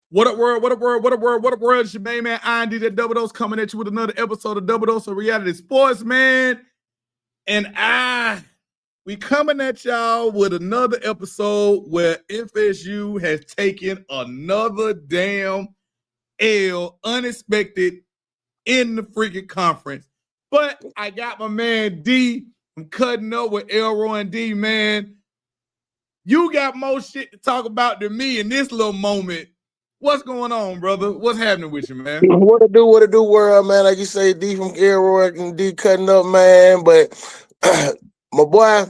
What up, world? What up, world? What up, world? What up, world? It's your main man, IND, that Double Dose, coming at you with another episode of Double Dose of Reality Sports, man. And we coming at y'all with another episode where FSU has taken another damn L, unexpected, in the freaking conference. But I got my man D. I'm cutting up with Elroy and D, man. You got more shit to talk about than me in this little moment. What's going on, brother? What's happening with you, man? What to do, world, man. Like you say, D from Elroy and D cutting up, man. But my boy,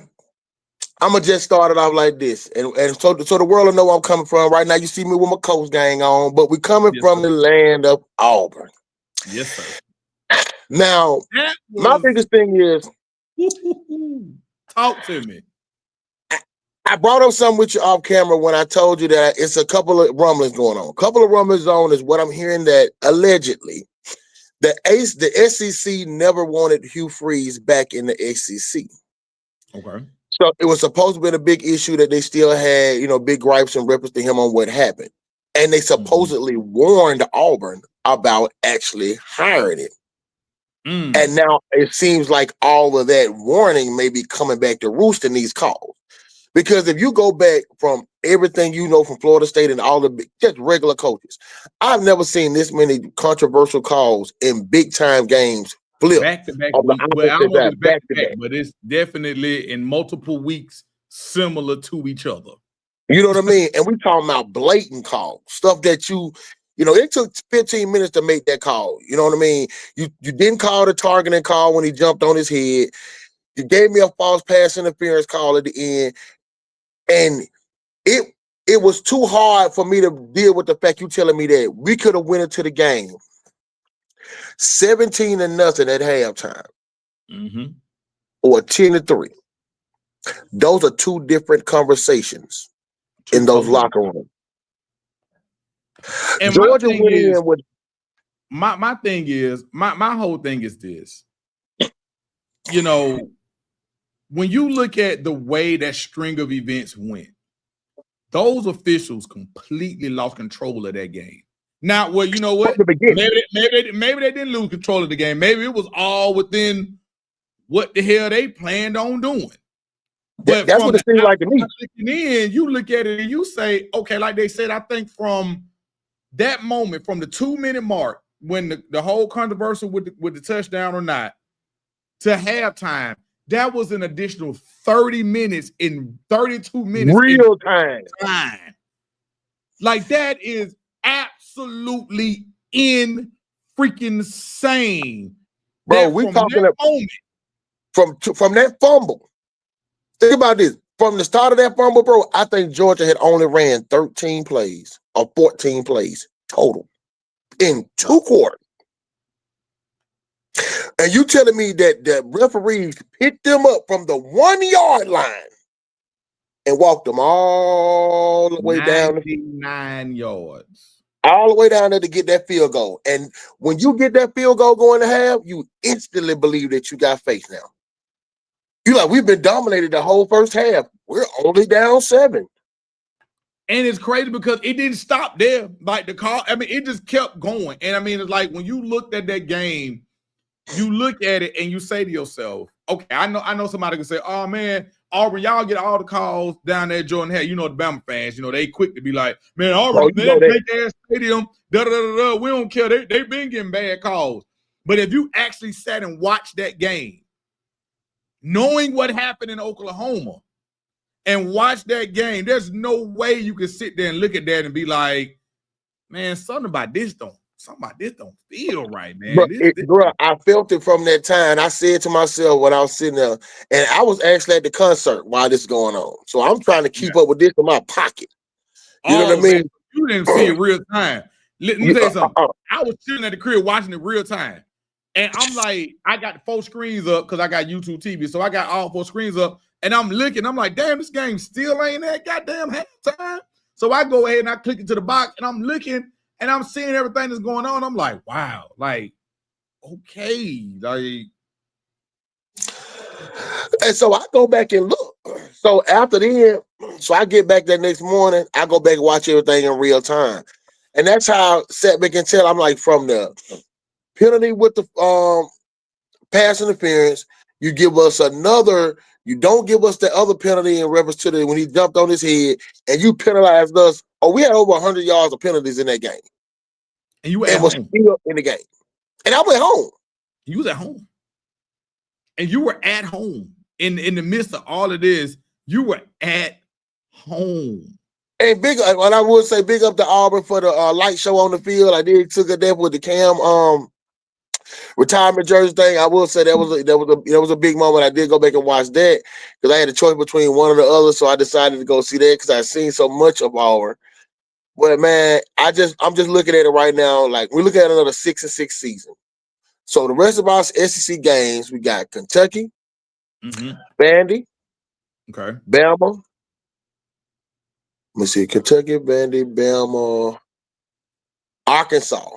I'ma just start it off like this. And so the world will know where I'm coming from. Right now, you see me with my Coast gang on, but we coming from the land of Auburn. Yes, sir. Now, my biggest thing is talk to me. I brought up something with you off camera when I told you that it's a couple of rumblings going on. A couple of rumblings on is what I'm hearing that allegedly the SEC never wanted Hugh Freeze back in the SEC. Okay. So it was supposed to be a big issue that they still had, big gripes and reference to him on what happened. And they supposedly warned Auburn about actually hiring him. And now it seems like all of that warning may be coming back to roost in these calls. Because if you go back from everything you know from Florida State and all the just regular coaches, I've never seen this many controversial calls in big time games flip back to back. Back to back, but it's definitely in multiple weeks similar to each other. You know what I mean? And we talking about blatant calls, stuff that it took 15 minutes to make that call. You know what I mean? You didn't call the targeting call when he jumped on his head. You gave me a false pass interference call at the end. And it was too hard for me to deal with the fact you telling me that we could have went into the game 17-0 at halftime, or 10-3. Those are two different conversations in those locker rooms. And Georgia went in with my whole thing is this. When you look at the way that string of events went, those officials completely lost control of that game. Now, well, you know what? Maybe they didn't lose control of the game. Maybe it was all within what the hell they planned on doing. But that's what it seems like to me. Then you look at it and you say, okay, like they said, I think from that moment, from the 2-minute mark, when the whole controversy with the touchdown or not, to halftime, that was an additional 30 minutes in 32 minutes. Real time. Like, that is absolutely in freaking insane. Bro, we talking about from that fumble. Think about this. From the start of that fumble, bro, I think Georgia had only ran 13 plays or 14 plays total in 2 quarters. And you telling me that the referees picked them up from the 1-yard line and walked them all the way down 99 yards. All the way down there to get that field goal. And when you get that field goal going to half, you instantly believe that you got faith now. You like, we've been dominated the whole first half. We're only down 7. And it's crazy because it didn't stop there. Like the call, it just kept going. And it's like when you looked at that game, you look at it and you say to yourself, okay, I know somebody can say, oh man, Auburn, y'all get all the calls down there at Jordan Hare. The Bama fans, they quick to be like, man, Auburn, man, big ass stadium, we don't care. They've been getting bad calls. But if you actually sat and watched that game, knowing what happened in Oklahoma and watch that game, there's no way you can sit there and look at that and be like, man, something about this don't feel right, man. Bro, I felt it from that time. I said to myself when I was sitting there, and I was actually at the concert while this is going on. So I'm trying to keep up with this in my pocket. You know what I mean? Man, you didn't see it real time. Let me tell you something. I was sitting at the crib watching it real time. And I'm like, I got the 4 screens up because I got YouTube TV. So I got all 4 screens up. And I'm looking. I'm like, damn, this game still ain't that goddamn halftime. So I go ahead and I click into the box and I'm looking and I'm seeing everything that's going on. I'm like, wow, like, okay, like. And so I go back and look. So after then, I get back that next morning, I go back and watch everything in real time. And that's how Setback can tell. I'm like, from the penalty with the pass interference, you give us another. You don't give us the other penalty in reference to when he jumped on his head, and you penalized us. Oh, we had over 100 yards of penalties in that game, and you were and at was home. still in the game. And I went home. You was at home, and you were at home in the midst of all of this. You were at home. And and I would say big up to Auburn for the light show on the field. I did took a dip with the Cam retirement jersey thing. I will say that was a big moment. I did go back and watch that because I had a choice between one or the other, so I decided to go see that because I've seen so much of Auburn. But man, I'm just looking at it right now. Like, we're looking at another 6-6 season. So the rest of our SEC games, we got Kentucky, Vandy, okay, Bama. Let me see, Kentucky, Vandy, Bama, Arkansas,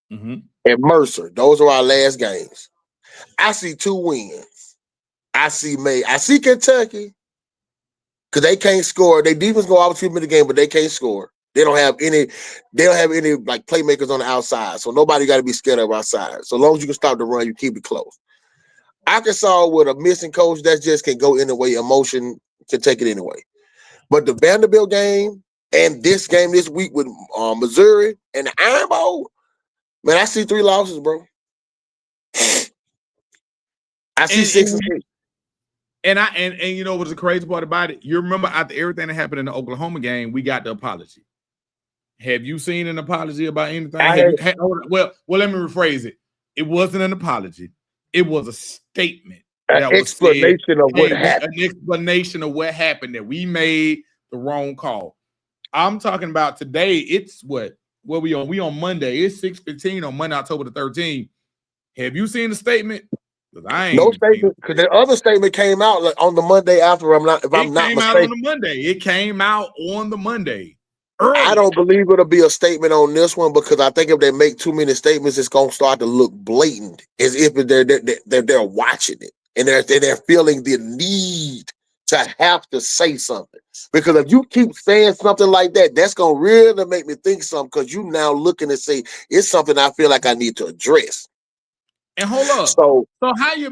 and Mercer. Those are our last games. I see 2 wins. I see Kentucky because they can't score. Their defense go out 2 minute game, but they can't score. They don't have any like playmakers on the outside. So nobody got to be scared of outside. So long as you can stop the run, you keep it close. Arkansas with a missing coach that just can go any way. Emotion can take it anyway. But the Vanderbilt game and this game this week with Missouri and the Iron Bowl, man, I see 3 losses, bro. I see 6 and 6. And you know what's the crazy part about it? You remember after everything that happened in the Oklahoma game, we got the apology. Have you seen an apology about anything? Well, let me rephrase it. It wasn't an apology. It was a statement. An explanation of what happened. An explanation of what happened, that we made the wrong call. I'm talking about today. It's what we on? We on Monday. It's 6:15 on Monday, October the 13th. Have you seen the statement? I ain't no statement, because the other statement came out like on the Monday after. I'm not mistaken. It came out on the Monday. It came out on the Monday. Early. I don't believe it'll be a statement on this one because I think if they make too many statements, it's gonna start to look blatant, as if they're watching it and they're feeling the need to have to say something. Because if you keep saying something like that, that's gonna really make me think something. Because you now looking to say it's something I feel like I need to address. And hold up. So how your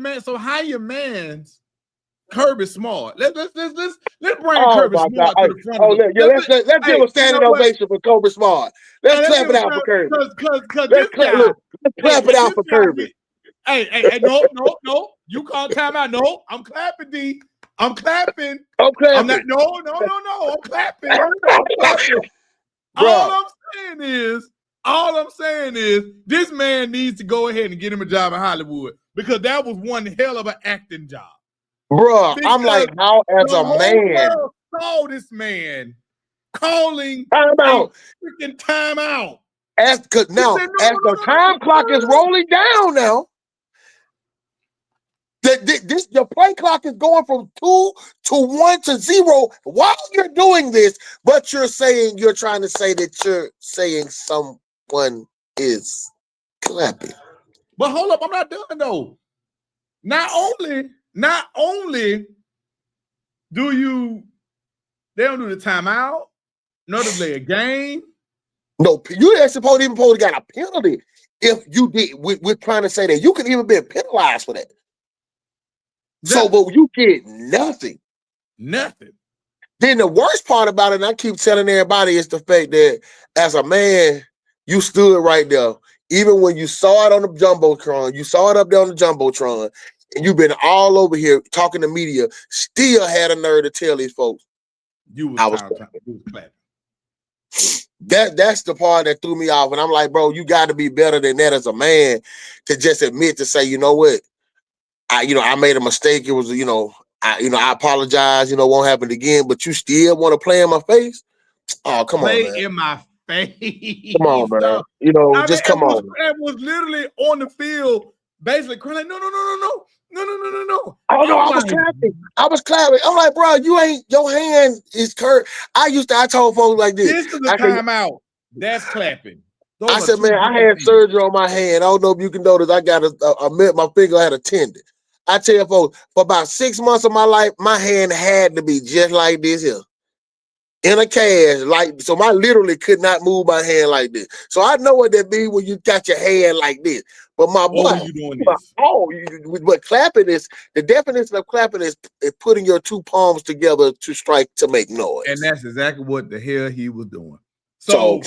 man's Kirby Smart? Let's bring Kirby Smart to the front. Let's give a standing ovation for Kirby Smart. Let's clap it out for Kirby. Let's clap it out for Kirby. Hey, no. You call timeout. No, I'm clapping, D. I'm clapping. I'm clapping. No. I'm clapping. All I'm saying is this man needs to go ahead and get him a job in Hollywood, because that was one hell of an acting job. Bro, I'm like, how as a man saw this man calling timeout. Freaking timeout. As the time clock is rolling down now. The play clock is going from 2 to 1 to 0 while you're doing this, but you're trying to say that you're saying someone is clapping. But hold up, I'm not done though. Not only do they don't do the timeout, nor delay a game. No, you ain't supposed to got a penalty if you did. We're trying to say that you could even be penalized for that. So, but you get nothing. Nothing. Then the worst part about it, and I keep telling everybody, is the fact that as a man, you stood right there. Even when you saw it on the Jumbotron, you saw it up there on the Jumbotron, and you've been all over here talking to media, still had a nerve to tell these folks, I was clapping. That's the part that threw me off. And I'm like, bro, you got to be better than that as a man to just admit to say, you know what? I made a mistake. It was, I apologize, won't happen again, but you still want to play in my face? Oh, come on, man. Play in my face. Come on, man. Come on. It was literally on the field, basically crying, no. Oh, no, I was clapping. I'm like, bro, your hand is curved. I told folks like this. This is a timeout. That's clapping. I said, man, I had surgery on my hand. I don't know if you can notice. I got my finger had a tendon. I tell folks, for about 6 months of my life, my hand had to be just like this here. in a cast, like, so I literally could not move my hand like this. So I know what that means when you got your hand like this. But my boy, Or when you doing this. But clapping is, the definition of clapping is putting your two palms together to strike to make noise. And that's exactly what the hell he was doing. So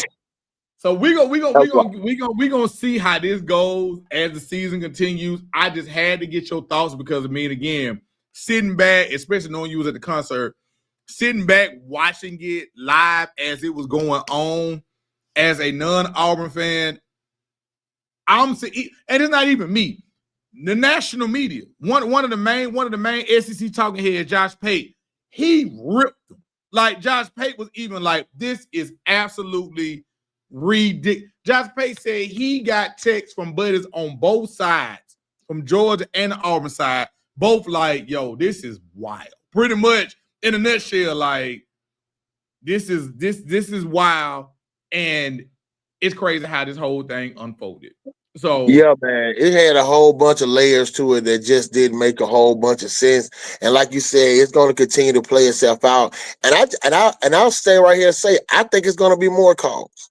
we gonna see how this goes as the season continues. I just had to get your thoughts because I mean, again, sitting back, especially knowing you was at the concert, sitting back watching it live as it was going on, as a non-Auburn fan, I'm saying, and it's not even me. The national media, one of the main SEC talking heads, Josh Pate, he ripped them. Like Josh Pate was even like, this is absolutely ridiculous. Josh Pate said he got texts from buddies on both sides, from Georgia and the Auburn side, both like, yo, this is wild. Pretty much in a nutshell, like, this is wild, and it's crazy how this whole thing unfolded. So yeah, man, it had a whole bunch of layers to it that just didn't make a whole bunch of sense. And like you said, it's going to continue to play itself out. And I'll stay right here and say, I think it's going to be more calls.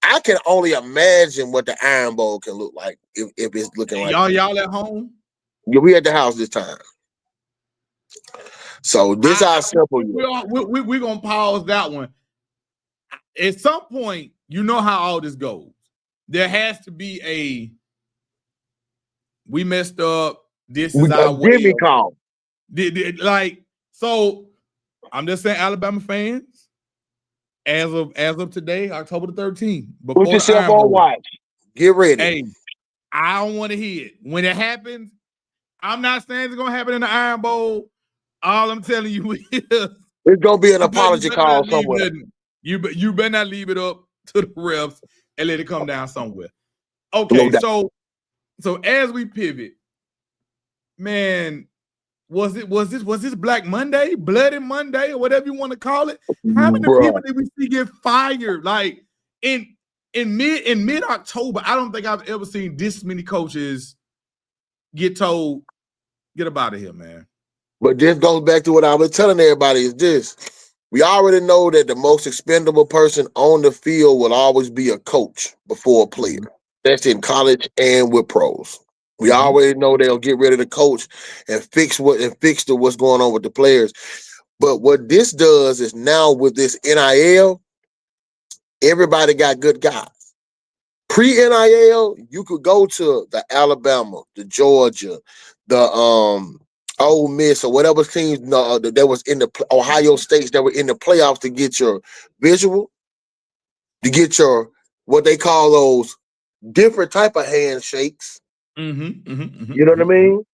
I can only imagine what the Iron Bowl can look like if it's looking like y'all at home. Yeah, we at the house this time. So this how simple. We're gonna pause that one. At some point, you know how all this goes. There has to be a we messed up. This is our way. Call. Like, so I'm just saying, Alabama fans, as of today, October the 13th, put yourself on watch. Get ready. Hey, I don't want to hear it. When it happens, I'm not saying it's gonna happen in the Iron Bowl. All I'm telling you is it's gonna be an apology call somewhere. You better not leave it up to the refs and let it come down somewhere. Okay, so as we pivot, man, was this Black Monday, Bloody Monday, or whatever you want to call it? How many people did we see get fired? Like in mid-October, I don't think I've ever seen this many coaches get told, get up out of here, man. But this goes back to what I was telling everybody is this. We already know that the most expendable person on the field will always be a coach before a player. That's in college and with pros. We already know they'll get rid of the coach and fix what's going on with the players. But what this does is now with this NIL, everybody got good guys. Pre-NIL, you could go to the Alabama, the Georgia, the Ole Miss, or whatever teams that was in the Ohio States that were in the playoffs to get your visual, to get your what they call those different type of handshakes. You know what I mean?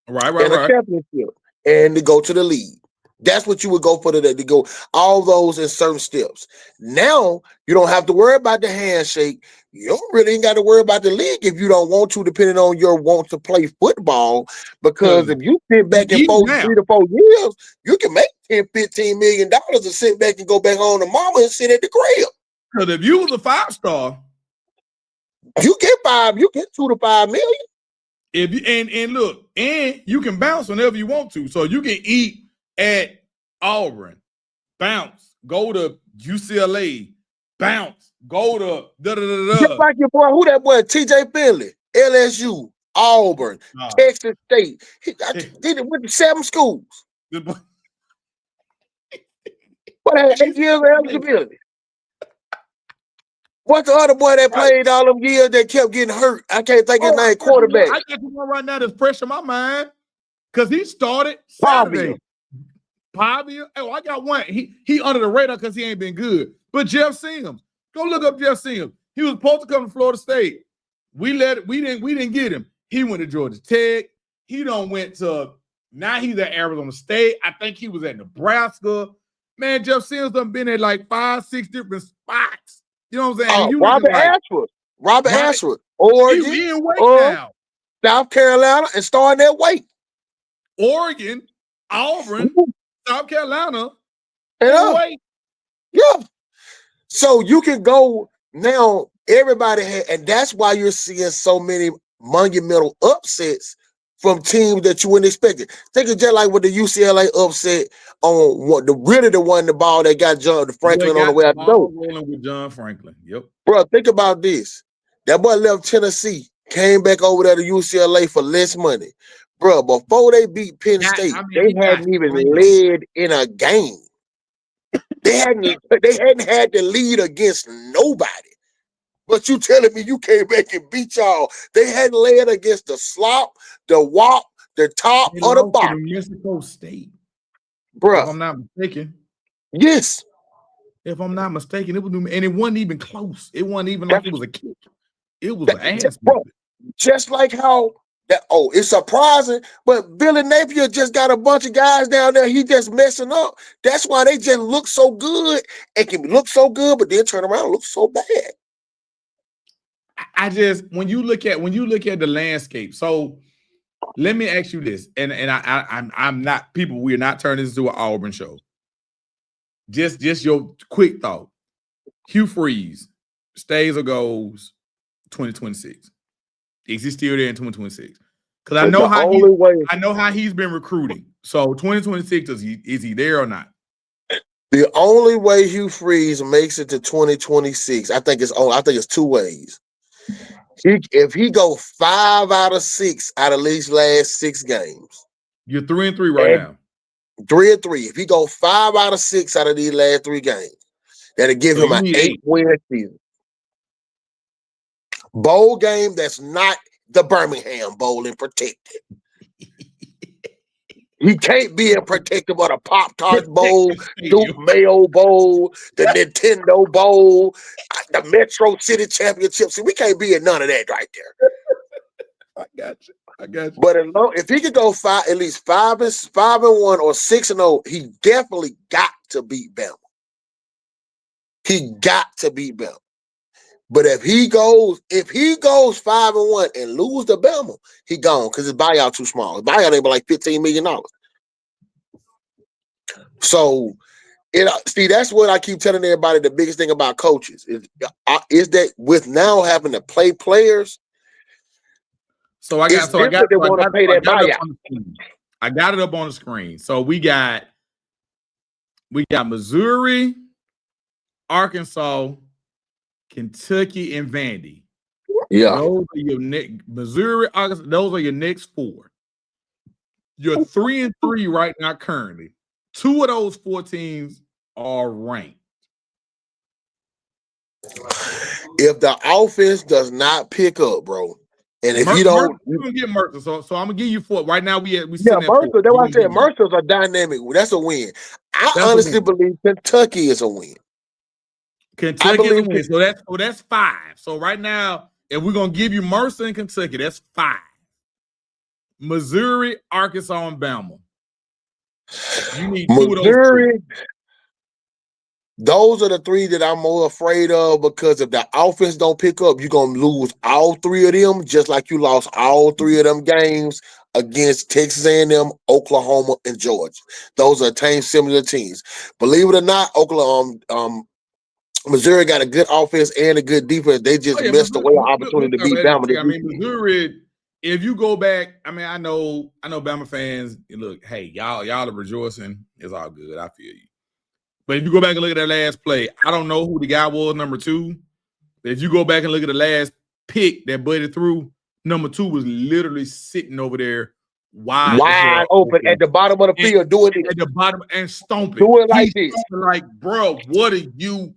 Right. A championship, and to go to the league. That's what you would go for today, to go all those in certain steps. Now you don't have to worry about the handshake. You don't really ain't got to worry about the league if you don't want to, depending on your want to play football. Because if you sit back in 3 to 4 years, you can make $10-15 million and sit back and go back home to mama and sit at the crib. Because if you was a 5-star, you get 2 to 5 million. If you and look, and you can bounce whenever you want to. So you can eat at Auburn, bounce, go to UCLA, bounce, go to Just like your boy, who that boy? TJ Finley, LSU, Auburn, Texas State. He went to 7 schools. What had 8 years of eligibility? What's the other boy that played all them years that kept getting hurt? I can't think his name. Quarterback. I got one right now that's fresh in my mind because he started Saturday. Pavia. Oh, I got one. He under the radar because he ain't been good. But Jeff Sims, go look up Jeff Sims. He was supposed to come to Florida State. We didn't get him. He went to Georgia Tech. He went to, now he's at Arizona State. I think he was at Nebraska. Man, Jeff Sims done been at like 5-6 different spots. You know what I'm saying? Robert Ashford, Oregon, he in weight now. South Carolina, and starting at weight. Oregon, Auburn, South Carolina, and weight. Yeah. So you can go now. Everybody and that's why you're seeing so many monumental upsets from teams that you wouldn't expect it. Think of just like with the UCLA upset on what the one the ball that got John Franklin on the way out the door. Rolling with John Franklin. Yep. Bro, think about this. That boy left Tennessee, came back over there to UCLA for less money. Bro, before they beat Penn State, they hadn't even led in a game. They hadn't had the lead against nobody. But you telling me you came back and beat y'all? They hadn't led against the slop, the wop, the top, or the bottom. Mexico State, bro. If I'm not mistaken. Yes. If I'm not mistaken, it was, and it wasn't even close. It wasn't even like it was a kick. It was an ass, bro. Just like how that. Oh, it's surprising, but Billy Napier just got a bunch of guys down there. He just messing up. That's why they just look so good. It can look so good, but then turn around and look so bad. I just when you look at the landscape. So let me ask you this, and I'm not people. We're not turning this into an Auburn show. Just your quick thought. Hugh Freeze stays or goes 2026. Is he still there in 2026? Because I know how he's been recruiting. So 2026, is he there or not? The only way Hugh Freeze makes it to 2026, I think it's two ways. If he go 5 out of 6 out of these last 6 games. You're 3-3 right now. 3-3. If he go 5 out of 6 out of these last 3 games, that'll give him an 8-win season. Bowl game that's not the Birmingham Bowl and protected. He can't be in protective of the Pop-Tart Bowl, Duke Mayo Bowl, the Nintendo Bowl, the Metro City Championship. See, we can't be in none of that right there. I got you. But if he could go at least 5-1 or 6-0, he definitely got to beat Bama. He got to beat Bama. But if he goes 5-1 and lose to Bama, he gone because his buyout too small. His buyout ain't but like $15 million. So, that's what I keep telling everybody. The biggest thing about coaches is that with now having to play players. So I got it up on the screen. So we got Missouri, Arkansas, Kentucky, and Vandy. Yeah. Those are your Missouri, Arkansas, those are your next 4. You're 3-3 right now currently. 2 of those 4 teams are ranked. If the offense does not pick up, bro, and if you don't, you're gonna get Mercer. So I'm gonna give you 4. Right now we Mercer. That's why I said Mercer's a dynamic. That's a win. I honestly believe Kentucky is a win. Kentucky is a win. So that's 5. So right now, if we're gonna give you Mercer and Kentucky, that's 5. Missouri, Arkansas, and Bama. You need 2 of those 3. Those are the 3 that I'm more afraid of because if the offense don't pick up, you're going to lose all 3 of them, just like you lost all 3 of them games against Texas A&M, Oklahoma, and Georgia. Those are similar teams. Believe it or not, Missouri got a good offense and a good defense. They just missed away an opportunity to beat Bama. I mean, Missouri, if you go back, I mean, I know Bama fans, look, hey, y'all are rejoicing. It's all good. I feel you. But if you go back and look at that last play, I don't know who the guy was, number 2. But if you go back and look at the last pick that Buddy threw, number 2 was literally sitting over there wide open at the bottom of the field, doing it at the bottom and stomping. Do it like this. Like, bro, what are you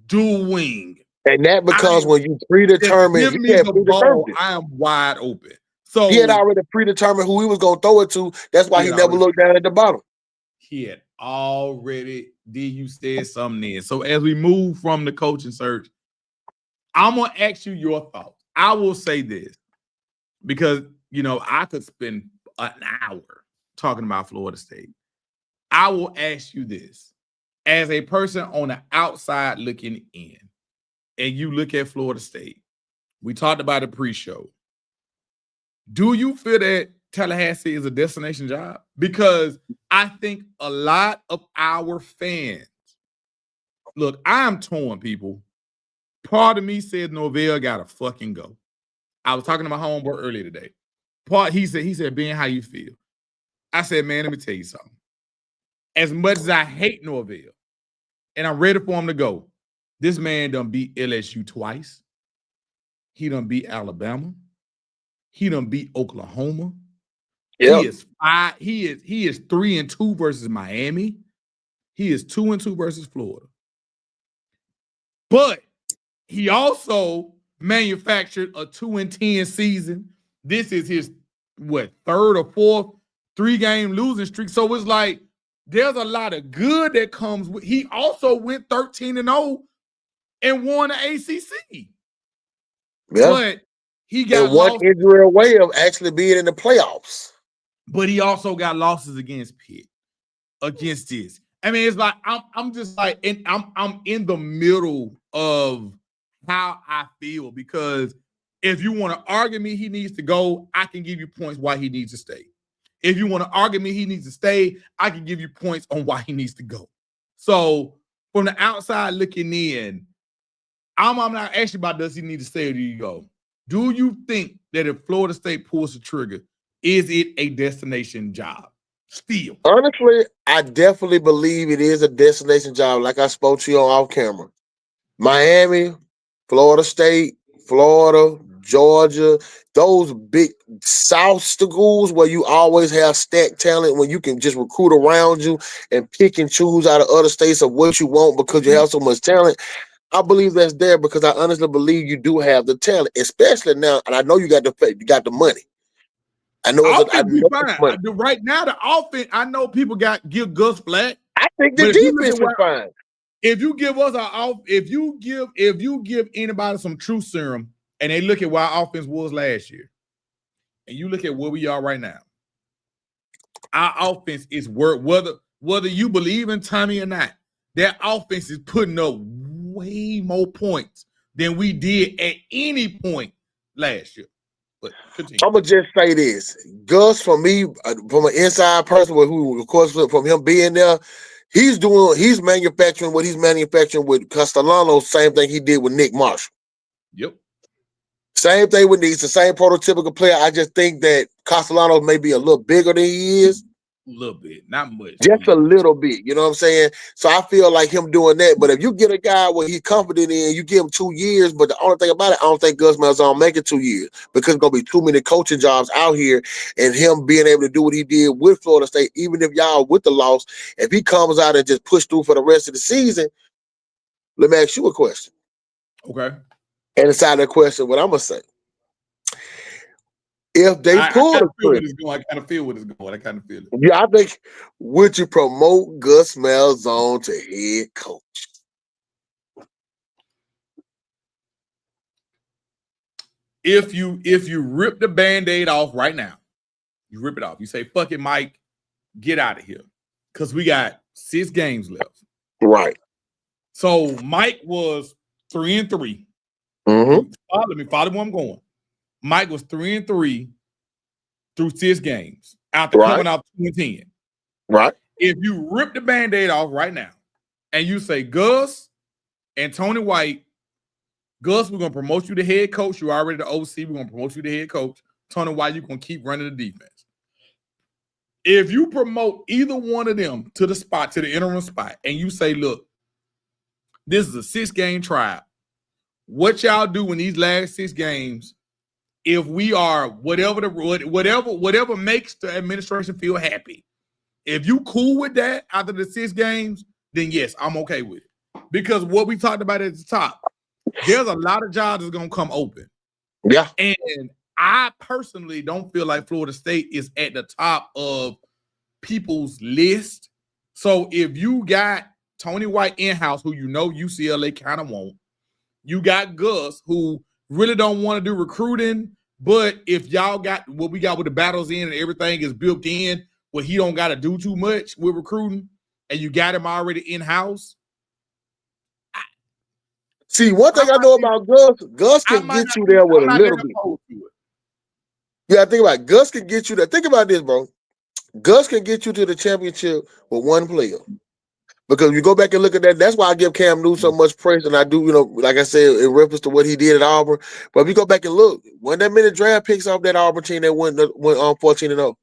doing? And that becomes when you predetermine. Give me the ball. I am wide open. So he had already predetermined who he was going to throw it to. That's why he never looked down at the bottom. He had already you said something in. So as we move from the coaching search, I'm gonna ask you your thoughts. I will say this because I could spend an hour talking about Florida State. I will ask you this as a person on the outside looking in, and you look at Florida State. We talked about it pre-show. Do you feel that Tallahassee is a destination job? Because I think a lot of our fans, look, I'm torn, people. Part of me says Norvell gotta fucking go. I was talking to my homeboy earlier today. he said, Ben, how you feel? I said, man, let me tell you something. As much as I hate Norvell, and I'm ready for him to go, this man done beat LSU twice. He done beat Alabama. He done beat Oklahoma. Yep. He is 3-2 versus Miami. He is 2-2 versus Florida. But he also manufactured a 2-10 season. This is his third or fourth 3-game losing streak. So it's like there's a lot of good that comes with. He also went 13-0 and won the ACC. Yeah. But he got one injury away of actually being in the playoffs. But he also got losses against Pitt, against this. I mean, it's like I'm just like, and I'm in the middle of how I feel, because if you want to argue me he needs to go, I can give you points why he needs to stay. If you want to argue me he needs to stay, I can give you points on why he needs to go. So from the outside looking in, I'm not asking about does he need to stay or do you go? Do you think that if Florida State pulls the trigger, is it a destination job? Still. Honestly, I definitely believe it is a destination job, like I spoke to you on off camera. Miami, Florida State, Florida, Georgia, those big South schools where you always have stacked talent, when you can just recruit around you and pick and choose out of other states of what you want because you have so much talent. I believe that's there because I honestly believe you do have the talent, especially now. And I know you got the money. I know fine. Right now, the offense, I know people give Gus flack. I think the defense is fine. If you give us if you give anybody some truth serum and they look at what our offense was last year, and you look at where we are right now, our offense is whether you believe in Tommy or not, that offense is putting up way more points than we did at any point last year. But continue. I'm gonna just say this, Gus, for me, from an inside person, who of course from him being there, he's manufacturing what he's manufacturing with Castellano. Same thing he did with Nick Marshall. Yep. Same thing with Nick. It's the same prototypical player. I just think that Castellano may be a little bigger than he is. A little bit, not much. Just a little bit, you know what I'm saying? So I feel like him doing that. But if you get a guy where he's confident in, you give him 2 years. But the only thing about it, I don't think Gus Malzahn make it 2 years because there's gonna be too many coaching jobs out here, and him being able to do what he did with Florida State, even if y'all with the loss, if he comes out and just push through for the rest of the season, let me ask you a question. Okay. And inside that question, what I'm gonna say. If they pull the trigger, I kind of feel what it's going. I kind of feel it. Yeah, I think, would you promote Gus Malzahn to head coach? If you rip the Band-Aid off right now, you rip it off. You say, fuck it, Mike, get out of here. Because we got 6 games left. Right. So Mike was 3-3. Mm-hmm. Let me follow where I'm going. Mike was 3-3 through 6 games after coming out 2-10. Right. If you rip the Band-Aid off right now and you say, Gus and Tony White, Gus, we're going to promote you to head coach. You're already the OC. We're going to promote you to head coach. Tony White, you're going to keep running the defense. If you promote either one of them to the interim spot, and you say, look, this is a 6-game trial. What y'all do in these last 6 games, if we are whatever makes the administration feel happy, if you cool with that after the 6 games, then yes, I'm okay with it. Because what we talked about at the top, there's a lot of jobs that's gonna come open. Yeah. And I personally don't feel like Florida State is at the top of people's list. So if you got Tony White in-house, who you know UCLA kind of won't, you got Gus, who really don't want to do recruiting, but if y'all got what we got with the battles in and everything is built in, where he don't got to do too much with recruiting, and you got him already in-house. See, one thing I know about Gus can get you there with a little bit. Yeah, think about it. Gus can get you there. Think about this, bro. Gus can get you to the championship with one player. Because you go back and look at that, that's why I give Cam Newton so much praise, and I do, like I said, in reference to what he did at Auburn. But if you go back and look, when that many draft picks off that Auburn team that went 14-0.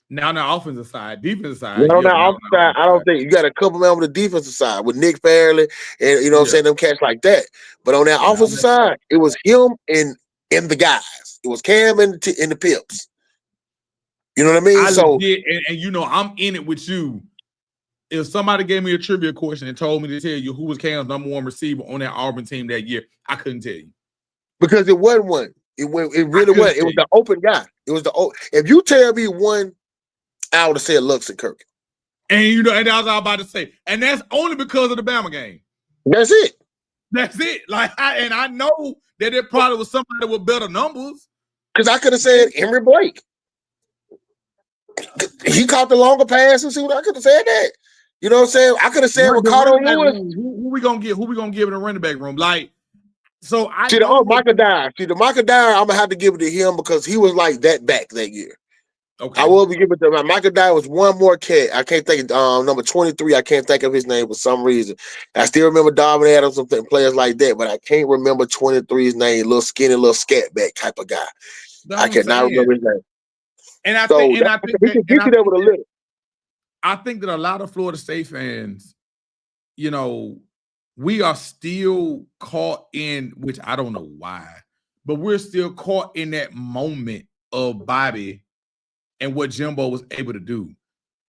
Now on the offensive side, defensive side, Not on yeah, the offensive side, I don't think you got a couple men on the defensive side with Nick Fairley and what I'm saying, them cats like that. But on that offensive side, it was him and the guys. It was Cam and the Pips. You know what I mean? I'm in it with you. If somebody gave me a trivia question and told me to tell you who was Cam's number one receiver on that Auburn team that year, I couldn't tell you. Because it wasn't one. It really wasn't. It was the open guy. It was if you tell me one, I would have said Lux and Kirk. And and that's what I was about to say. And that's only because of the Bama game. That's it. That's it. I know that it probably was somebody with better numbers. Because I could have said Emory Blake. He caught the longer passes. I could have said that. You know what I'm saying? I could have said Ricardo Lewis. Who we gonna get? Who we gonna give in the running back room? Michael Dyer. See, the Michael Dyer, I'm gonna have to give it to him because he was like that back that year. Okay. I will be giving it to him. Michael Dyer was one more cat. I can't think of number 23. I can't think of his name for some reason. I still remember Darvin Adams and players like that, but I can't remember 23's name. Little skinny, little scat back type of guy. I cannot remember his name. And I think we can get you there with a little. I think that a lot of Florida State fans, we are still caught in, which I don't know why, but we're still caught in that moment of Bobby and what Jimbo was able to do.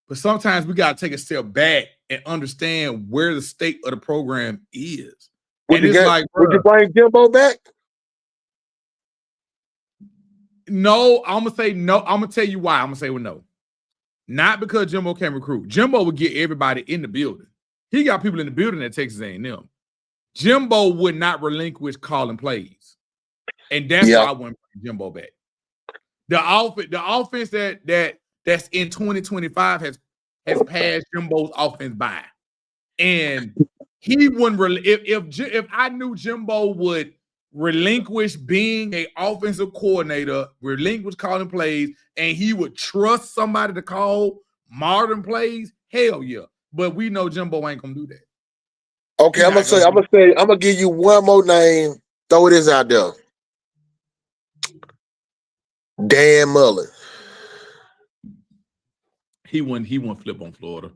But sometimes we got to take a step back and understand where the state of the program is. Would you bring Jimbo back? No, I'm gonna say no. I'm gonna tell you why. I'm gonna say no. Not because Jimbo can recruit. Jimbo would get everybody in the building. He got people in the building at Texas A&M. Jimbo would not relinquish calling plays, and that's why I wouldn't bring Jimbo back. The offense that's in 2025 has passed Jimbo's offense by, and he wouldn't. If I knew Jimbo would relinquish being an offensive coordinator, relinquish calling plays, and he would trust somebody to call modern plays, hell yeah. But we know Jimbo ain't gonna do that. Okay, I'm gonna give you one more name. Throw this out there. Dan Mullen. He wouldn't flip on Florida.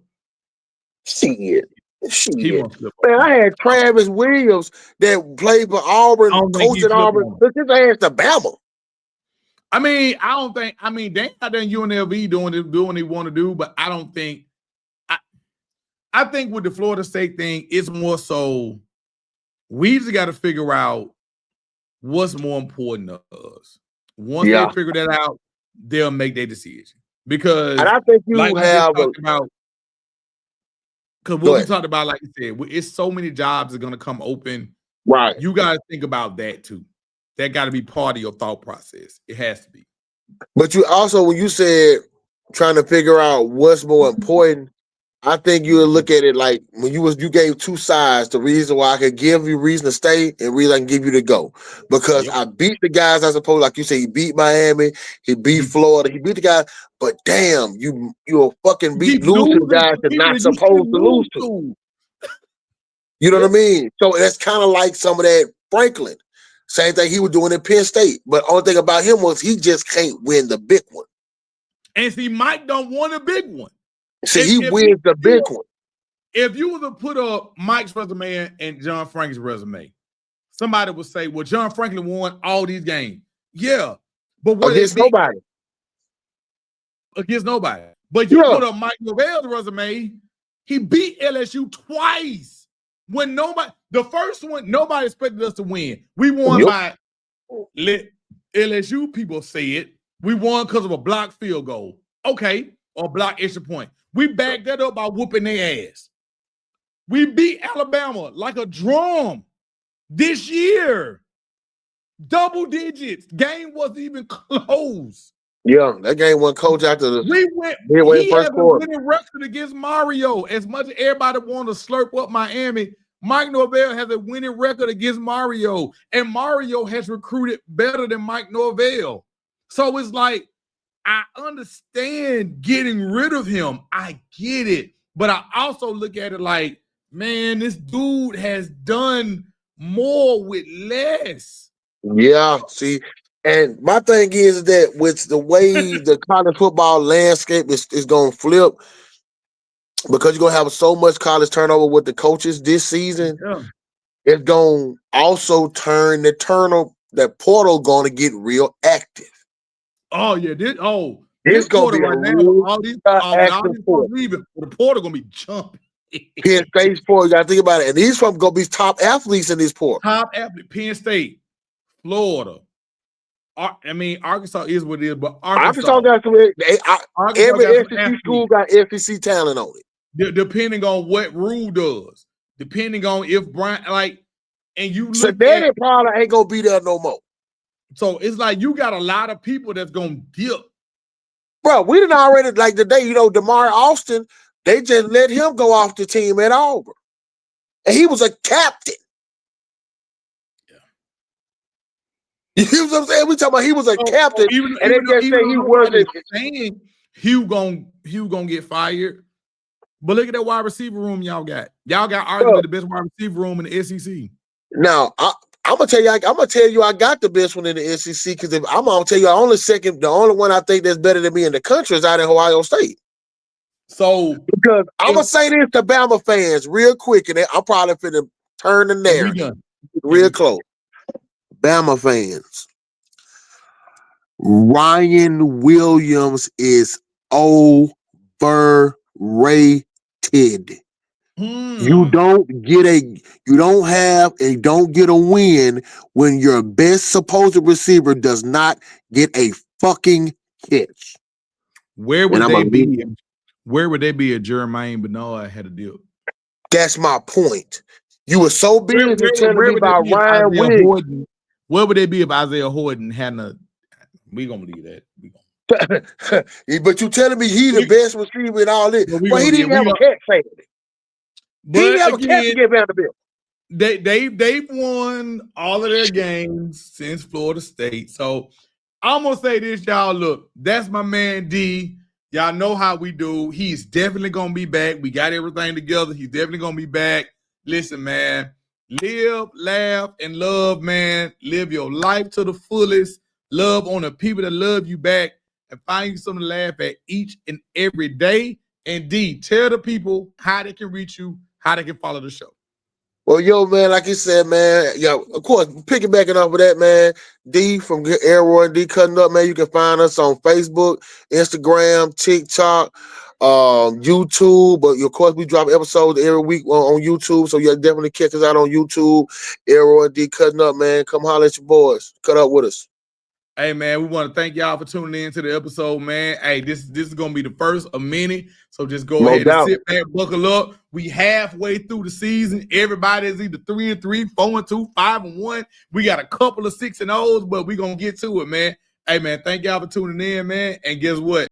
Shit. Man, I had Travis Williams that played for Auburn, coached at Auburn. Took his ass to Bama. Dan out there in UNLV doing what he want to do, but I don't think. I think with the Florida State thing, it's more so we just got to figure out what's more important to us. Once they figure that out, they'll make their decision. Because, and I think you have because what we talked about, like you said, it's so many jobs are going to come open. Right. You got to think about that too. That got to be part of your thought process. It has to be. But you also, when you said trying to figure out what's more important, I think you would look at it like when you gave two sides. The reason why I could give you reason to stay and reason I can give you to go, because I beat the guys I suppose, like you say, he beat Miami, he beat Florida, he beat the guys. But damn, you'll fucking losing guys you're not supposed to lose to. You know what I mean? So that's kind of like some of that Franklin. Same thing he was doing in Penn State. But only thing about him was he just can't win the big one. And see, Mike don't want a big one. See, he wins the big one. If you were to put up Mike's resume and John Franklin's resume, somebody would say, well, John Franklin won all these games. Yeah. But what against nobody. Against nobody. But you put up Mike Norvell's resume, he beat LSU twice. When the first one, nobody expected us to win. We won by, let LSU people say it, we won because of a blocked field goal. Okay. Or block extra point. We backed that up by whooping their ass. We beat Alabama like a drum this year. Double digits. Game wasn't even close. Yeah, that game went coach after the he has a winning record against Mario. As much as everybody want to slurp up Miami, Mike Norvell has a winning record against Mario. And Mario has recruited better than Mike Norvell. So it's like, I understand getting rid of him. I get it. But I also look at it like, man, this dude has done more with less. Yeah, see, and my thing is that with the way the college football landscape is going to flip, because you're going to have so much college turnover with the coaches this season, Yeah. it's going to also turn that portal going to get real active. Oh, yeah. This going to portal be a right now, real with all these active portal. leaving, the portal going to be jumping. Penn State's portal, you got to think about it. And these from going to be top athletes in this portal. Top athlete, Penn State, Florida. I mean, Arkansas is what it is, but Arkansas got some. Every SEC school got SEC talent on it. Depending on what Rule does, depending on if Brian, like, and you so look then it probably ain't gonna be there no more. So it's like you got a lot of people that's gonna dip. Bro, we didn't already, like today, DeMar Austin, they just let him go off the team at Auburn. And he was a captain. You know what I'm saying? We talking about he was a captain, and they just say he wasn't. Saying Hugh gonna get fired. But look at that wide receiver room y'all got. Y'all got arguably the best wide receiver room in the SEC. Now, I'm gonna tell you, I got the best one in the SEC because I'm gonna tell you, the only one I think that's better than me in the country is out in Ohio State. So because I'm gonna say this to Bama fans real quick, and I'm probably finna turn the narrative real close. Bama fans, Ryan Williams is overrated. You don't get a win when your best supposed receiver does not get a fucking catch. Where would they be? Where would they be if Jermaine Bernard had a deal? That's my point. You were so busy telling me about Ryan Williams. Where would they be if Isaiah Horton hadn't a? We gonna leave that. But you telling me he's the best receiver in all this? Well, he didn't have a catch, family. He didn't have a catch to get Vanderbilt. They've won all of their games since Florida State. So I'm gonna say this, y'all. Look, that's my man D. Y'all know how we do. He's definitely gonna be back. We got everything together. He's definitely gonna be back. Listen, man. Live, laugh, and love, man. Live your life to the fullest. Love on the people that love you back, and find you something to laugh at each and every day. And D, tell the people how they can reach you, how they can follow the show. Well, yo, man, like you said, man, of course, piggybacking off of that, man, D from Elroy and D Cutting Up, man, you can find us on Facebook, Instagram, TikTok, YouTube, but of course, we drop episodes every week on YouTube, so you definitely check us out on YouTube, Elroy and D Cutting Up, man. Come holler at your boys. Cut up with us. Hey, man, we want to thank y'all for tuning in to the episode, man. Hey, this is going to be the first of many, so just go ahead and sit back, buckle up. We halfway through the season. Everybody is either 3-3, 4-2, 5-1. We got a couple of 6-0s, but we're going to get to it, man. Hey, man, thank y'all for tuning in, man, and guess what?